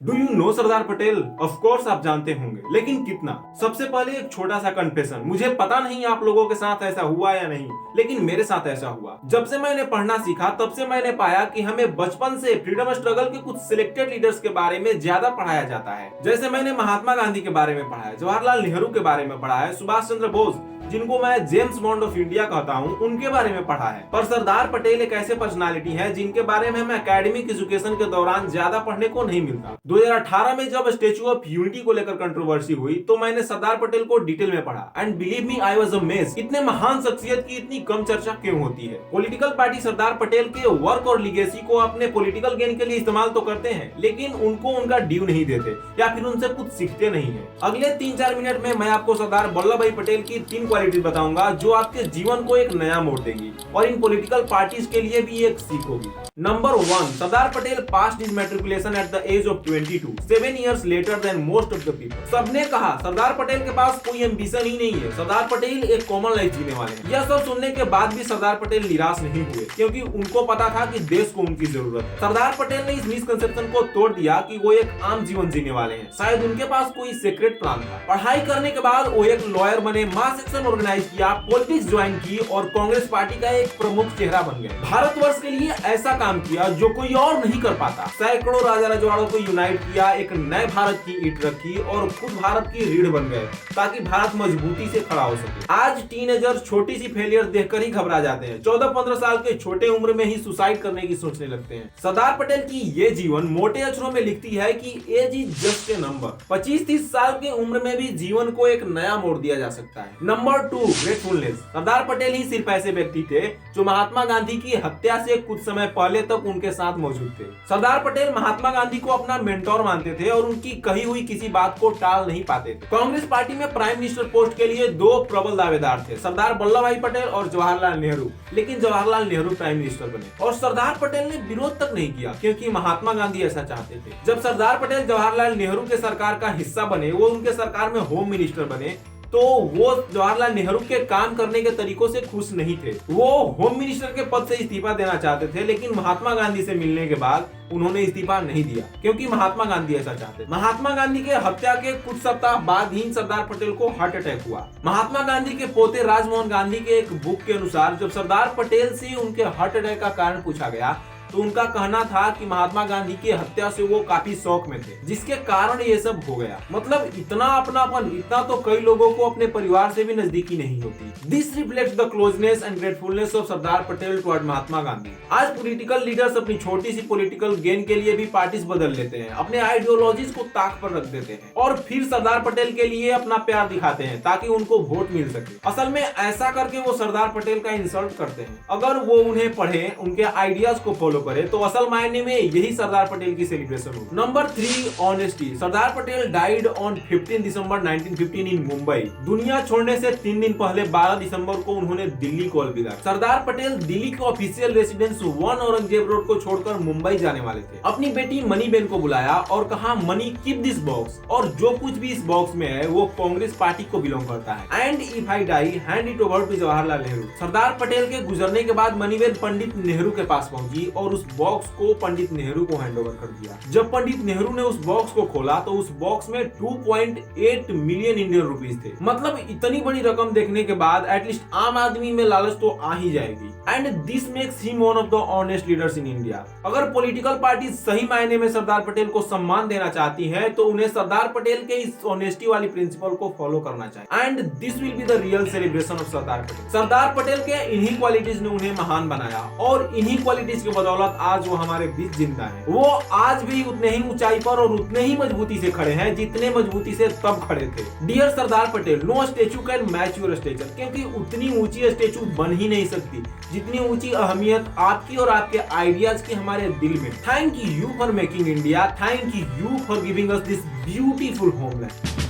Do you know Sardar Patel? Of course आप जानते होंगे, लेकिन कितना? सबसे पहले एक छोटा सा कन्फेशन, मुझे पता नहीं आप लोगों के साथ ऐसा हुआ या नहीं, लेकिन मेरे साथ ऐसा हुआ। जब से मैंने पढ़ना सीखा तब से मैंने पाया कि हमें बचपन से फ्रीडम स्ट्रगल के कुछ सिलेक्टेड लीडर्स के बारे में ज्यादा पढ़ाया जाता है। जैसे मैंने महात्मा गांधी के बारे में पढ़ा है, जवाहरलाल नेहरू के बारे में पढ़ा है, सुभाष चंद्र बोस जिनको मैं जेम्स बॉन्ड ऑफ इंडिया कहता हूँ, उनके बारे में पढ़ा है। पर सरदार पटेल एक ऐसे पर्सनालिटी है जिनके बारे में हमें एकेडमिक एजुकेशन के दौरान ज्यादा पढ़ने को नहीं मिलता। 2018 में जब स्टेच्यू ऑफ यूनिटी को लेकर कंट्रोवर्सी हुई तो मैंने सरदार पटेल को डिटेल में पढ़ा and believe me I was amazed, इतने महान शख्सियत की इतनी कम चर्चा क्यों होती है। पॉलिटिकल पार्टी सरदार पटेल के वर्क और लिगेसी को अपने पॉलिटिकल गेन के लिए इस्तेमाल तो करते हैं, लेकिन उनको उनका ड्यू नहीं देते या फिर उनसे कुछ सीखते नहीं है। अगले 3-4 मिनट में मैं आपको सरदार वल्लभ भाई पटेल की 3 क्वालिटी बताऊंगा जो आपके जीवन को एक नया मोड़ देगी और इन पॉलिटिकल पार्टीज के लिए भी एक सीख होगी। Number 1, Sardar Patel passed his matriculation at the age of 22, 7 years later than most of the people। सबने कहा सरदार पटेल के पास कोई एम्बिशन ही नहीं है, सरदार पटेल एक कॉमन लाइफ जीने वाले हैं। यह सब सुनने के बाद भी सरदार पटेल निराश नहीं हुए, क्योंकि उनको पता था कि देश को उनकी जरूरत है। सरदार पटेल ने इस मिसकंसेप्शन को तोड़ दिया कि वो एक आम जीवन जीने वाले हैं, शायद उनके पास कोई सीक्रेट प्लान था। पढ़ाई करने के बाद वो एक लॉयर बने, मास एक्शन ऑर्गेनाइज किया, पॉलिटिक्स ज्वाइन की और कांग्रेस पार्टी का एक प्रमुख चेहरा बन गए। भारतवर्ष के लिए ऐसा काम किया जो कोई और नहीं कर पाता। सैकड़ों राजा रजवाड़ों को यूनाइट किया, एक नए भारत की ईंट रखी और खुद भारत की रीढ़ बन गए ताकि भारत मजबूती से खड़ा हो सके। आज टीनेजर्स छोटी सी फेलियर देखकर ही घबरा जाते हैं, 14-15 साल के छोटे उम्र में ही सुसाइड करने की सोचने लगते हैं। सरदार पटेल की ये जीवन मोटे अक्षरों में लिखती है कि age is just a number. 25-30 साल की उम्र में भी जीवन को एक नया मोड़ दिया जा सकता है। Number 2, gratefulness. सरदार पटेल ही सिर्फ ऐसे व्यक्ति थे जो महात्मा गांधी की हत्या से कुछ समय पहले तक उनके साथ मौजूद थे। सरदार पटेल महात्मा गांधी को अपना मेंटोर मानते थे और उनकी कही हुई किसी बात को टाल नहीं पाते थे। कांग्रेस पार्टी में प्राइम मिनिस्टर पोस्ट के लिए 2 प्रबल दावेदार थे, सरदार वल्लभ भाई पटेल और जवाहरलाल नेहरू, लेकिन जवाहरलाल नेहरू प्राइम मिनिस्टर बने और सरदार पटेल ने विरोध तक नहीं किया क्योंकि महात्मा गांधी ऐसा चाहते थे। जब सरदार पटेल जवाहरलाल नेहरू के सरकार का हिस्सा बने, वो उनके सरकार में होम मिनिस्टर बने, तो वो जवाहरलाल नेहरू के काम करने के तरीकों से खुश नहीं थे। वो होम मिनिस्टर के पद से इस्तीफा देना चाहते थे, लेकिन महात्मा गांधी से मिलने के बाद उन्होंने इस्तीफा नहीं दिया क्योंकि महात्मा गांधी ऐसा चाहते। महात्मा गांधी के हत्या के कुछ सप्ताह बाद ही सरदार पटेल को हार्ट अटैक हुआ। महात्मा गांधी के पोते राजमोहन गांधी के एक बुक के अनुसार जब सरदार पटेल से उनके हार्ट अटैक का कारण पूछा गया तो उनका कहना था कि महात्मा गांधी की हत्या से वो काफी शौक में थे, जिसके कारण ये सब हो गया। मतलब इतना अपनापन, इतना तो कई लोगों को अपने परिवार से भी नजदीकी नहीं होती। This reflects the closeness and gratefulness of Sardar Patel toward Mahatma Gandhi. आज पॉलिटिकल लीडर्स अपनी छोटी सी पॉलिटिकल गेन के लिए भी पार्टीज बदल लेते हैं, अपने आइडियोलॉजीज को ताक पर रख देते हैं और फिर सरदार पटेल के लिए अपना प्यार दिखाते हैं ताकि उनको वोट मिल सके। असल में ऐसा करके वो सरदार पटेल का इंसल्ट करते हैं। अगर वो उन्हें पढ़े, उनके आइडियाज को फॉलो करे, तो असल मायने में यही सरदार पटेल की सेलिब्रेशन हो। Number 3, honesty. Sardar Patel died on 15 दिसंबर 1915 इन मुंबई। दुनिया छोड़ने से 3 दिन पहले 12 दिसंबर को उन्होंने दिल्ली को अलविदा। सरदार पटेल दिल्ली के ऑफिशियल रेसिडेंस 1 औरंगजेब रोड को छोड़कर मुंबई जाने वाले थे। अपनी बेटी मनी बेन को बुलाया और कहा, मनी कीप दिस बॉक्स, और जो कुछ भी इस बॉक्स में है वो कांग्रेस पार्टी को बिलोंग करता है, and if I die hand it over to Jawaharlal Nehru. Sardar Patel के गुजरने के बाद मनी बेन पंडित नेहरू के पास पहुंची और उस बॉक्स को पंडित नेहरू को हैंडओवर कर दिया। जब पंडित नेहरू ने उस बॉक्स को खोला तो उस बॉक्स में 2.8 मिलियन इंडियन रुपीस थे। मतलब इतनी बड़ी रकम देखने के बाद एटलीस्ट आम आदमी में लालच तो आ ही जाएगी। And this makes him one of the honest leaders in India. अगर पॉलिटिकल पार्टी सही मायने में सरदार पटेल को सम्मान देना चाहती है तो उन्हें सरदार पटेल के इस ऑनेस्टी वाली प्रिंसिपल को फॉलो करना चाहिए। And this will be the real celebration of Sardar Patel. Sardar Patel के इन्हीं क्वालिटीज ने उन्हें महान बनाया और इन्हीं क्वालिटीज की बदौलत आज वो हमारे बीच जिंदा है। वो आज भी उतने ही ऊंचाई पर और उतने ही मजबूती से खड़े हैं जितने मजबूती से तब खड़े थे। Dear Sardar Patel, no statue can match your stature, क्योंकि उतनी ऊंची स्टेचू बन ही नहीं सकती जितनी ऊंची अहमियत आपकी और आपके आइडियाज की हमारे दिल में। Thank you for making India, thank you for giving us this beautiful homeland.